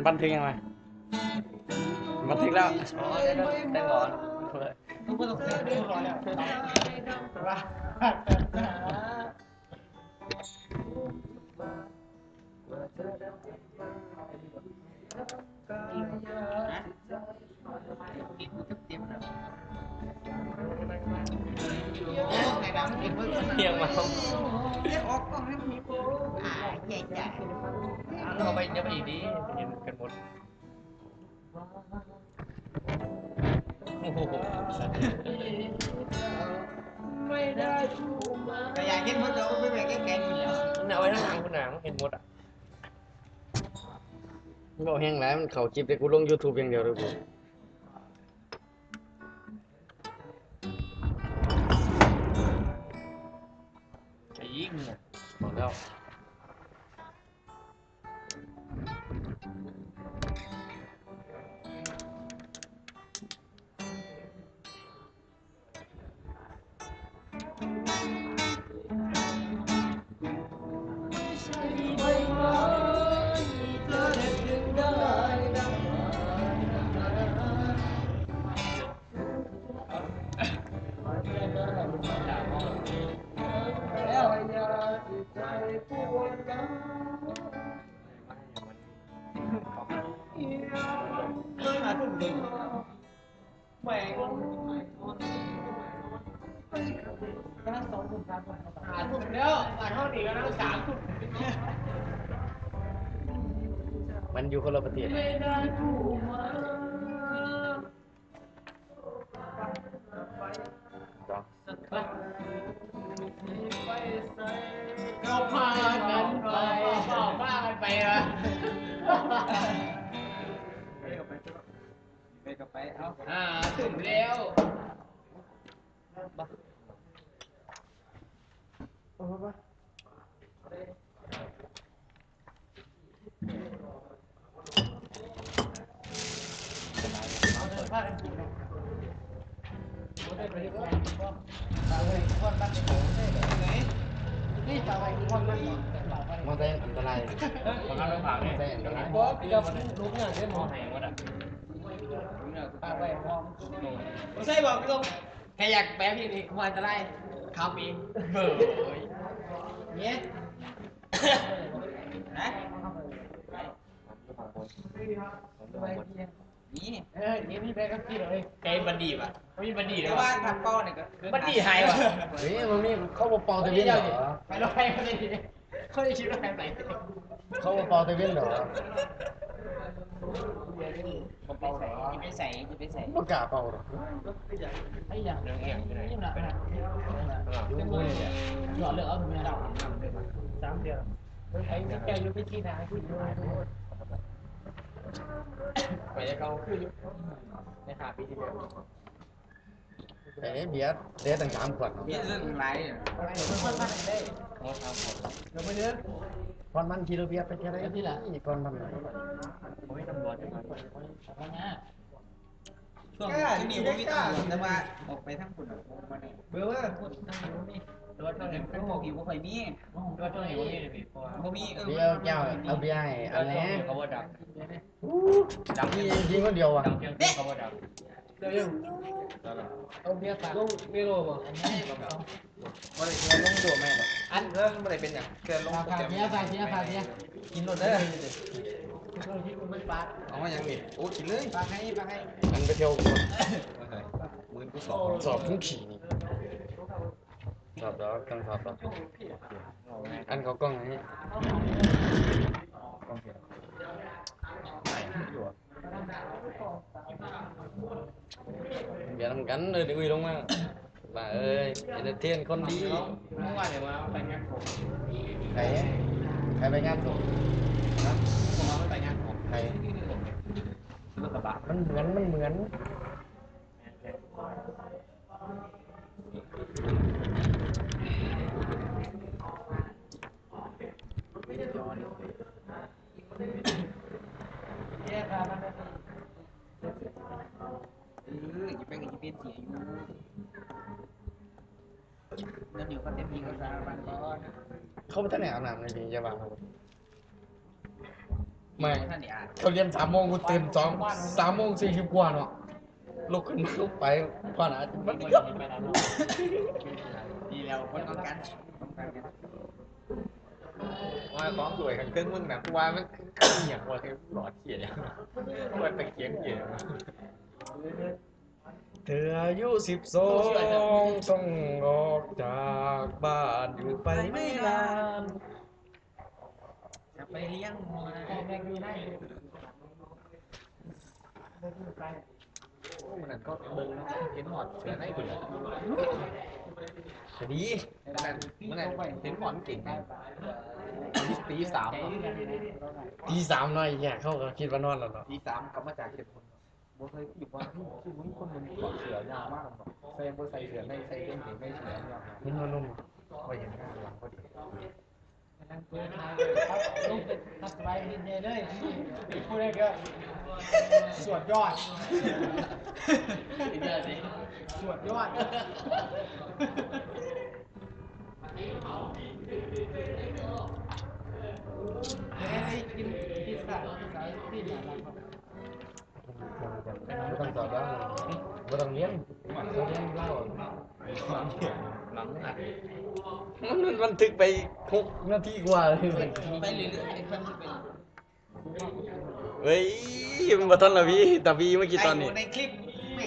บันทึกยังไงบันทึกแล้วอ๋อได้ได้ก่อนต้องพูดตรงๆเรื่องร้อนแล้วว่าเพียงมาเรียกออกกล้องให้มีใหญ่ใหญ่เราไปยังไปอีกดิเห็นกันหมดโอ้โห ไม่ได้แต่อยากเห็นมันเราก็ไม่อยากแกงอยู่แล้ว เอาไว้ทั้งหางคุณหนังเห็นหมดอ่ะ บอกแห้งแล้วมันเขาคลิปแต่กูลง YouTube อย่างเดียวเลยกู ไอ้ยิ่งเนี่ยบอกแล้วแล้วอย่าติดใจปวดร้าวหาทุ่มเด็กแหวกก็นั่ง2 ทุ่ม 3 ทุ่ม5 ทุ่มแล้วมาเท่านี้ก็นั่ง3 ทุ่ม มันอยู่คนละประเทศ ไม่ได้ผู้มา จ้ะ ก็พากันไปพากันไปวะไปกับไปเอาถึงแล้วนี่ต่อไปคือคนมันต่อไป มอเตอร์อันตราย ตอนนั้นเราผ่านเนี่ย มอเตอร์อันตราย เพราะกับลุกเนี่ยได้หม มอ ด หายหมดอ่ะ ตาไปพร้อมผมใช่บอกพี่ลงแค่อยากแป๊บพี่นี่มันจะไล่ขับเอง เบื่อ เนี้ยนะนี่นี่พี่แป๊บก็พี่เลย ไกบันดีป่ะไม่บันดีเล แต่ ย ว่า ว่ะ ทำเป้าเนี่ยก็ บันดีหายว่ะ เฮ้ยมันมีเข้ามาเป่าตะเวนเหรอ ไปรถไฟเขาได้เขาได้คิดว่าใครใส่ เข้ามาเป่าตะเวนเหรอ จะไปใส่จะไปใส่ ไม่กล้าเป่าหรอก ไอ้อย่าง เรื่องเงี้ยที่ไหน นี่หนักนะ ยุ่งเลยเนี่ย หล่อเลือกเอาถึงเรา3 เดือนไอ้แกอยู่พิธีนาที่ดู ไปจะเข้าขึ้นในขาปีที่แล้ว แต่เบียร์เสียตั้ง3 ขวด มีเรื่องไรอะไรคนมันได้ โอ้ทำผม เราไม่เลือก ก่อนมันกิโลเบียร์ไปแค่ไหนที่ละก่อนมัน ผมไม่ตำรวจจะมา ช่วงที่นี่ผมมีตำรวจแต่ว่าออกไปทั้งคนมาเนี่ยเบื่อว่าคนทั้งนี้นี่ตัวเท่านี้ทั้งหมดอยู่บ่ค่อยมี ตัวช่วงนี้ผมนี่เลยพี่เพราะว่า บ่มีเบียร์แก้วเอาเบียร์ให้อันนี้ เขาว่าดัง ดังยิงคนเดียวอ่ะ ดังเพียงที่เขาว่าดัง เดี๋ยวยังเอาเบียร์ตักลงเบียร์โลบ่อันนี้ ว่าอะไรเงี้ยต้องดูไหมวะอันเรื่องอะไรเป็นอย่างเกินลง ฝากเบียร์ฝากเบียร์ฝากเบียร์ กินรถได้ เราที่คุณเป็นปาด เอามาอย่างนี้โอ้กินเลย ฝากให้ฝากให้ อันไปเที่ยว มือกูส สอบพุ่งขี่นี่สอบแล้วกันสอบแล้วอันเขากล้องนี้อย่าทำกันเลยเดี๋ยวอุ้ยลงมาบ่าเอ้ยเอนเตอร์เทนคนดี เมื่อวานเนี่ยมาไปงานผม ใครใครไปงานศพ ผมมาไปงานผม ใคร รถกระบะ มันเหมือนอย่าไปกับยี่เป็นเสียอยู่นั่นอยู่ก็เต็มที่ก็สารบัญก่อน เขาไม่ทันไหนอาบน้ำเลยพี่จะบ้าครับ ไม่ ท่านนี่อ่าน เขาเรียน3 โมงกูตื่น3 โมง 40กว่าเนาะลุกขึ้นมาลุกไปพ่อหนามัน ดีแล้วคนต้องการ ว่าของสวยกันเครื่องมึงนะกูว่ามันเหนียวกว่าที่หลอดเขียนมันตะเกียงเขียน เธออายุ12ต้องออกจากบ้านอยู่ไปไม่นาน จะไปเลี้ยงหมูนะแม่อยู่ได้ มันนั่นก็เบิ่งเห็นหอดเสือให้กูเลย สวัสดี มันนั่นเห็นหอดเก่งไงตีสาม ตี3หน่อยแย่เขาก็คิดว่านอนแล้วเนาะ ตีสามกลับมาจากเขตคนบ่เคยอยู่บ้านที่มึงคนมึงถอดเสือยาวมากหรอกใส่บ่ใส่เสือในใส่เล่นเก่งไม่เสือยาว มันมานุ่ม พอเห็นหน้าหลังพอดี นั่งเปิดทางครับลงไปทักไปนิดเดียวเลยพูดได้ก็สวดยอดสวดยอดให้กินพิซซ่าที่ไหนครับ ไม่ต้องสอบแล้วไม่ต้องเลี้ยงเขาเลี้ยงเหล้า หลังอัด มันบันทึกไป6 นาทีกว่าเลย ไปเรื่อยๆคนที่เป็น เฮ้ยมันมาทันละพี่แต่พี่เมื่อกี้ตอนนี้ ในคลิปไม่